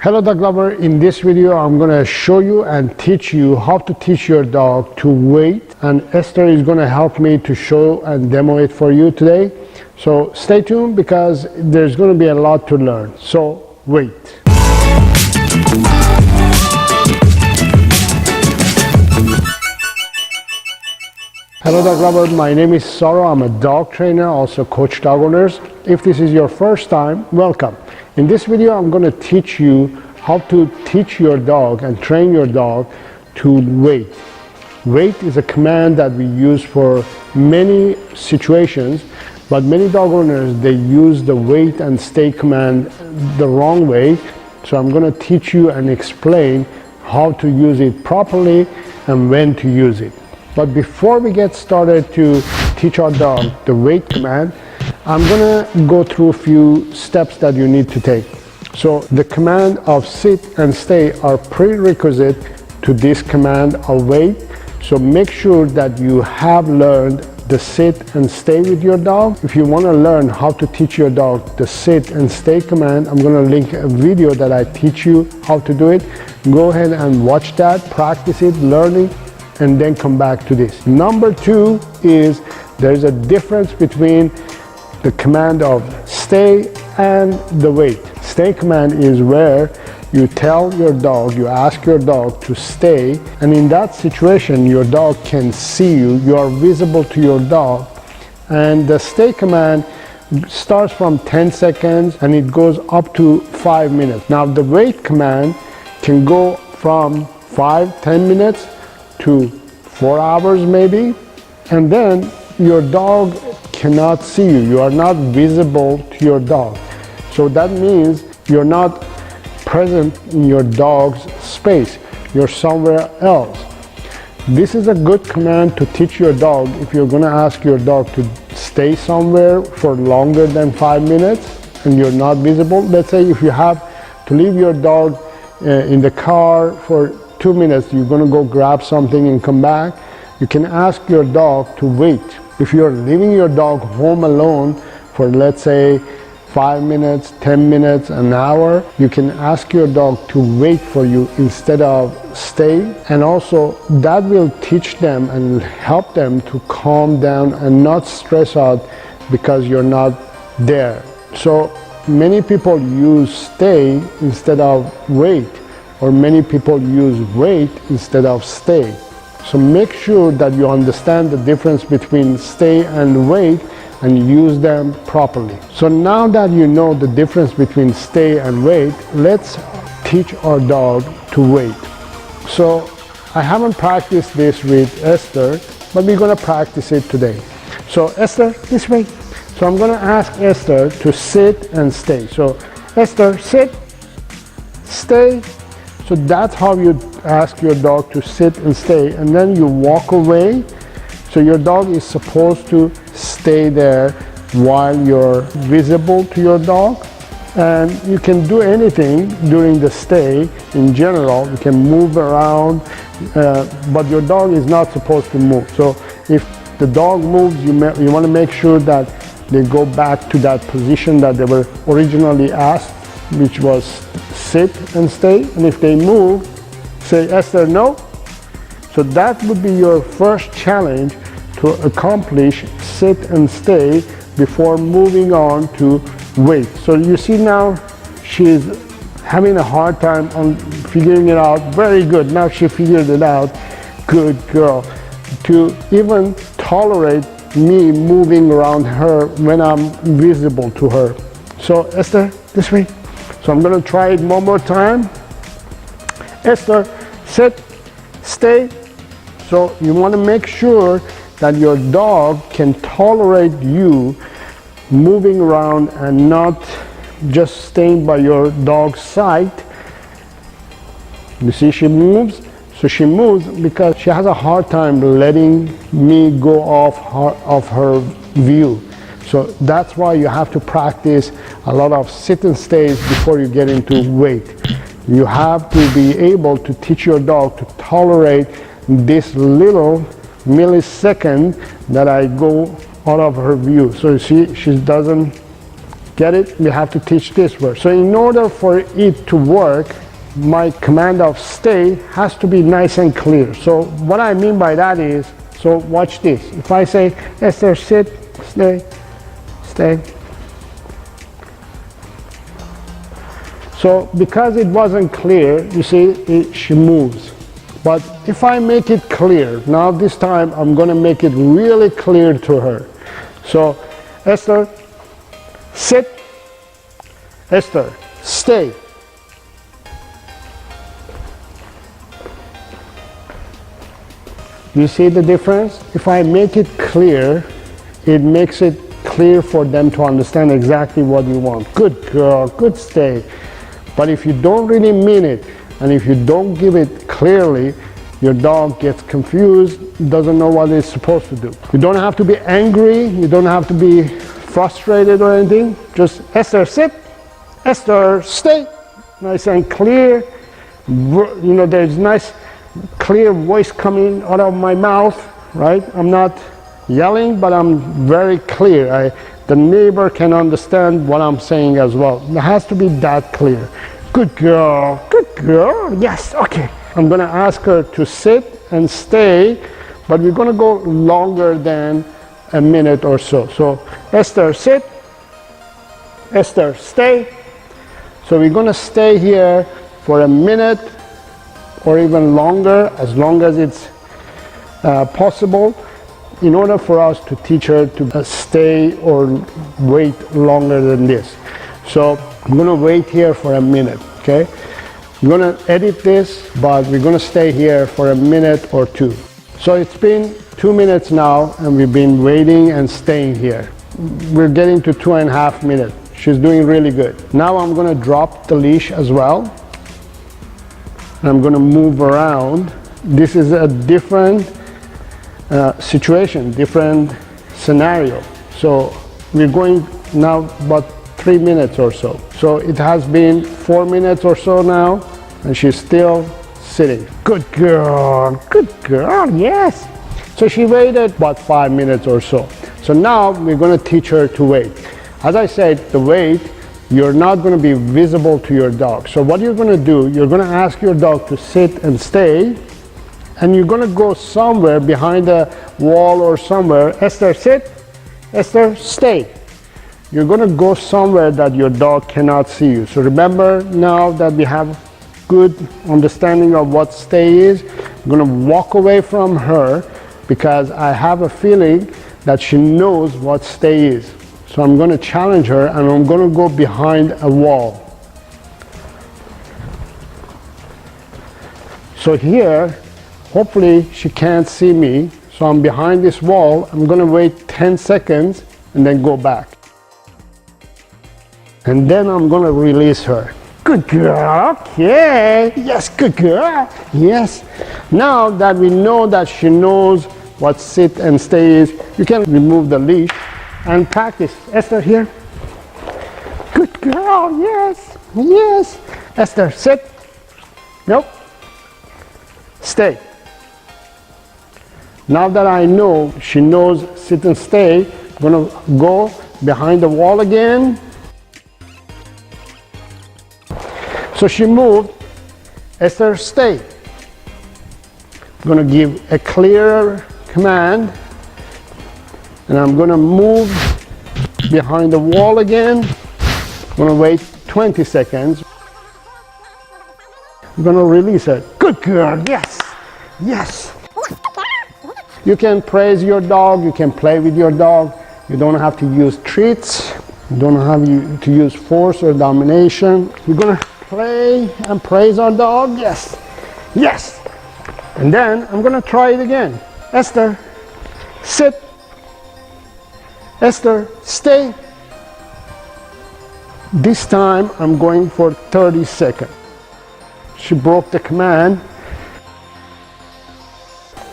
Hello dog lover, in this video I'm going to show you and teach you how to teach your dog to wait, and Esther is going to help me to show and demo it for you today. So stay tuned because there's going to be a lot to learn. So wait. Hello dog lover, my name is Saro. I'm a dog trainer, also coach dog owners. If this is your first time, welcome. In this video I'm going to teach you how to teach your dog and train your dog to wait. Wait is a command that we use for many situations, but many dog owners, they use the wait and stay command the wrong way. So I'm going to teach you and explain how to use it properly and when to use it. But before we get started to teach our dog the wait command, I'm going to go through a few steps that you need to take. So the command of sit and stay are prerequisite to this command of wait. So make sure that you have learned the sit and stay with your dog. If you want to learn how to teach your dog the sit and stay command, I'm going to link a video that I teach you how to do it. Go ahead and watch that, practice it, learn it, and then come back to this. Number two is there's a difference between the command of stay and the wait. Stay command is where you tell your dog, you ask your dog to stay, and in that situation your dog can see you, you are visible to your dog. And the stay command starts from 10 seconds and it goes up to 5 minutes. Now the wait command can go from 5-10 minutes to 4 hours maybe, and then your dog cannot see you. You are not visible to your dog. So that means you're not present in your dog's space. You're somewhere else. This is a good command to teach your dog if you're going to ask your dog to stay somewhere for longer than 5 minutes and you're not visible. Let's say if you have to leave your dog in the car for 2 minutes, you're going to go grab something and come back, you can ask your dog to wait. If you're leaving your dog home alone for, let's say, 5 minutes, 10 minutes, an hour, you can ask your dog to wait for you instead of stay. And also that will teach them and help them to calm down and not stress out because you're not there. So many people use stay instead of wait, or many people use wait instead of stay. So make sure that you understand the difference between stay and wait and use them properly. So now that you know the difference between stay and wait, let's teach our dog to wait. So I haven't practiced this with Esther, but we're going to practice it today. So Esther, this way. So I'm going to ask Esther to sit and stay. So Esther, sit, stay. So that's how you ask your dog to sit and stay, and then you walk away. So your dog is supposed to stay there while you're visible to your dog. And you can do anything during the stay in general. You can move around, but your dog is not supposed to move. So if the dog moves, you want to make sure that they go back to that position that they were originally asked, which was sit and stay. And if they move, say, Esther, no. So that would be your first challenge to accomplish sit and stay before moving on to wait. So you see now she's having a hard time on figuring it out. Very good. Now she figured it out. Good girl. To even tolerate me moving around her when I'm visible to her. So Esther, this way. So I'm going to try it one more time. Esther, sit, stay. So you want to make sure that your dog can tolerate you moving around and not just staying by your dog's side. You see she moves. So she moves because she has a hard time letting me go off her view. So that's why you have to practice a lot of sit and stays before you get into wait. You have to be able to teach your dog to tolerate this little millisecond that I go out of her view. So you see, she doesn't Get it? We have to teach this word. So in order for it to work, my command of stay has to be nice and clear. So what I mean by that is, so watch this. If I say, Esther, sit, stay, stay. So because it wasn't clear, you see, she moves. But if I make it clear, now this time I'm going to make it really clear to her. So, Esther, sit. Esther, stay. You see the difference? If I make it clear, it makes it clear for them to understand exactly what you want. Good girl, good stay. But if you don't really mean it, and if you don't give it clearly, your dog gets confused, doesn't know what it's supposed to do. You don't have to be angry, you don't have to be frustrated or anything. Just, Esther, sit. Esther, stay. Nice and clear. You know, there's nice, clear voice coming out of my mouth, right? I'm not yelling, but I'm very clear. The neighbor can understand what I'm saying as well. It has to be that clear. Good girl, good girl, yes, okay. I'm gonna ask her to sit and stay, but we're gonna go longer than a minute or so. So, Esther, sit. Esther, stay. So we're gonna stay here for a minute or even longer, as long as it's possible, in order for us to teach her to stay or wait longer than this. So I'm going to wait here for a minute, okay? I'm going to edit this, but we're going to stay here for a minute or two. So it's been 2 minutes now, and we've been waiting and staying here. We're getting to 2.5 minutes. She's doing really good. Now I'm going to drop the leash as well. And I'm going to move around. This is a different situation, different scenario. So we're going now about 3 minutes or so. So it has been 4 minutes or so now, and she's still sitting. Good girl, yes. So she waited about 5 minutes or so. So now we're going to teach her to wait. As I said, the wait, you're not going to be visible to your dog. So what you're going to do, you're going to ask your dog to sit and stay, and you're going to go somewhere behind a wall or somewhere. Esther, sit. Esther, stay. You're going to go somewhere that your dog cannot see you. So remember, now that we have good understanding of what stay is, I'm going to walk away from her because I have a feeling that she knows what stay is. So I'm going to challenge her, and I'm going to go behind a wall. So here, hopefully she can't see me. So I'm behind this wall. I'm going to wait 10 seconds and then go back. And then I'm going to release her. Good girl, okay. Yes, good girl, yes. Now that we know that she knows what sit and stay is, you can remove the leash and practice. Esther, here. Good girl, yes, yes. Esther, sit. Nope. Stay. Now that I know she knows sit and stay, I'm going to go behind the wall again. So she moved. Esther, stay. I'm going to give a clearer command, and I'm going to move behind the wall again. I'm going to wait 20 seconds. I'm going to release her. Good girl, yes, yes. You can praise your dog, you can play with your dog. You don't have to use treats. You don't have to use force or domination. You're going to play and praise our dog, yes, yes. And then I'm going to try it again. Esther, sit. Esther, stay. This time I'm going for 30 seconds. She broke the command.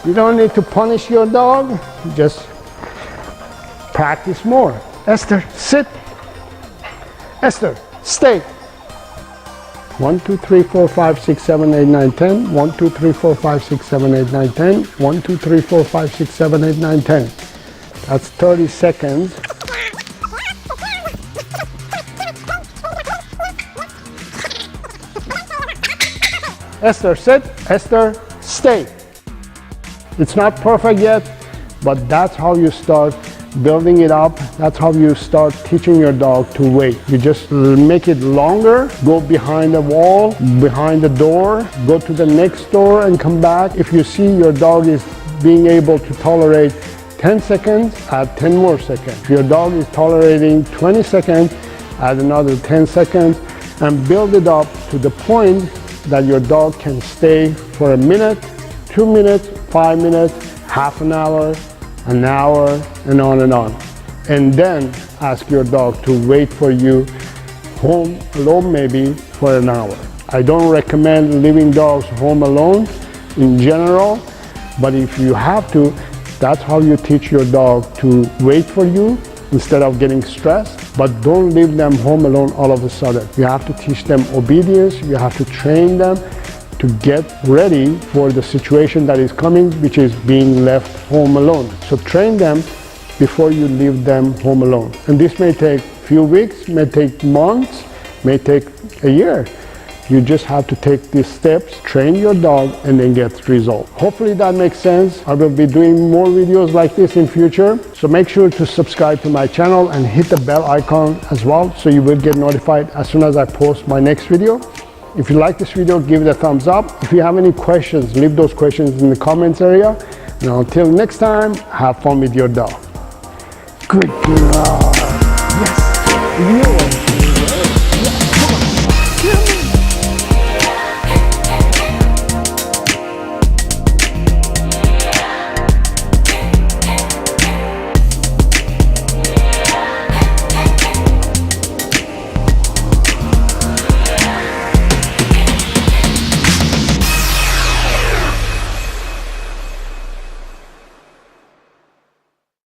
You don't need to punish your dog, just practice more. Esther, sit. Esther, stay. 1, 2, 3, 4, 5, 6, 7, 8, 9, 10. 1, 2, 3, 4, 5, 6, 7, 8, 9, 10. 1, 2, 3, 4, 5, 6, 7, 8, 9, 10. That's 30 seconds. Esther, sit. Esther, stay. It's not perfect yet, but that's how you start building it up. That's how you start teaching your dog to wait. You just make it longer, go behind the wall, behind the door, go to the next door and come back. If you see your dog is being able to tolerate 10 seconds, add 10 more seconds. If your dog is tolerating 20 seconds, add another 10 seconds, and build it up to the point that your dog can stay for a minute, 2 minutes, 5 minutes, half an hour, and on and on. And then ask your dog to wait for you home alone, maybe for an hour. I don't recommend leaving dogs home alone in general, but if you have to, that's how you teach your dog to wait for you instead of getting stressed. But don't leave them home alone all of a sudden. You have to teach them obedience. You have to train them to get ready for the situation that is coming, which is being left home alone. So train them before you leave them home alone. And this may take a few weeks, may take months, may take a year. You just have to take these steps, train your dog, and then get results. Hopefully that makes sense. I will be doing more videos like this in future. So make sure to subscribe to my channel and hit the bell icon as well, so you will get notified as soon as I post my next video. If you like this video, give it a thumbs up. If you have any questions, leave those questions in the comments area. And until next time, have fun with your dog. Good girl. Yes.